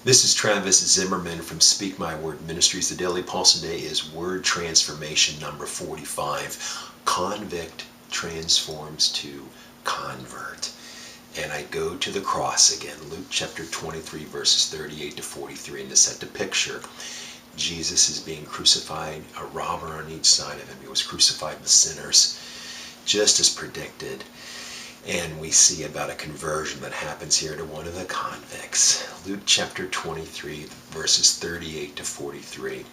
This is Travis Zimmerman from Speak My Word Ministries. The Daily Pulse today is Word Transformation number 45. Convict transforms to convert. And I go to the cross again. Luke chapter 23 verses 38 to 43. And to set the picture, Jesus is being crucified, a robber on each side of him. He was crucified with sinners, just as predicted. And we see about a conversion that happens here to one of the convicts. Luke chapter 23, verses 38 to 43.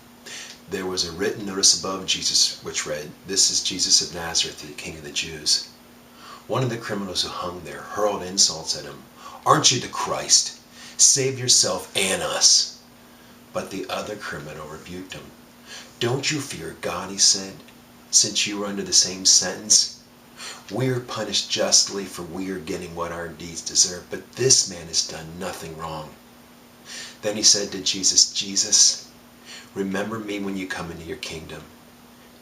There was a written notice above Jesus which read, "This is Jesus of Nazareth, the King of the Jews." One of the criminals who hung there hurled insults at him. "Aren't you the Christ? Save yourself and us." But the other criminal rebuked him. "Don't you fear God," he said, "since you are under the same sentence? We are punished justly, for we are getting what our deeds deserve, but this man has done nothing wrong." Then he said to Jesus, "Jesus, remember me when you come into your kingdom."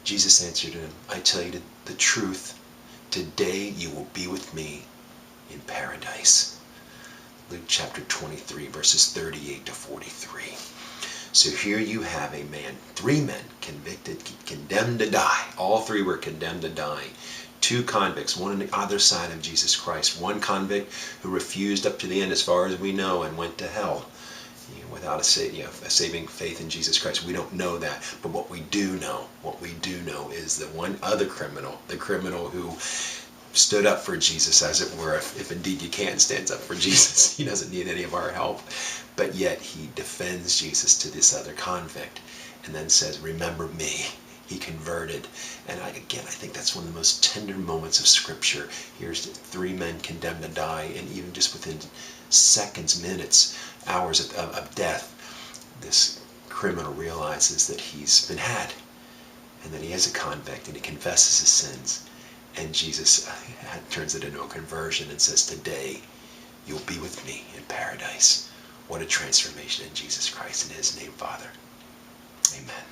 Jesus answered him, "I tell you the truth, today you will be with me in paradise." Luke chapter 23, verses 38 to 43. So here you have a man, 3 men convicted, condemned to die. All 3 were condemned to die. 2 convicts, one on the other side of Jesus Christ. 1 convict who refused up to the end, as far as we know, and went to hell without a saving faith in Jesus Christ. We don't know that, but what we do know is that one other criminal, the criminal who stood up for Jesus, as it were, if indeed you can stand up for Jesus. He doesn't need any of our help, but yet he defends Jesus to this other convict and then says, "Remember me." He converted. And I think that's one of the most tender moments of Scripture. Here's 3 men condemned to die, and even just within seconds, minutes, hours of death, this criminal realizes that he's been had, and that he is a convict, and he confesses his sins. And Jesus turns it into a conversion and says, "Today you'll be with me in paradise." What a transformation in Jesus Christ. In his name, Father. Amen.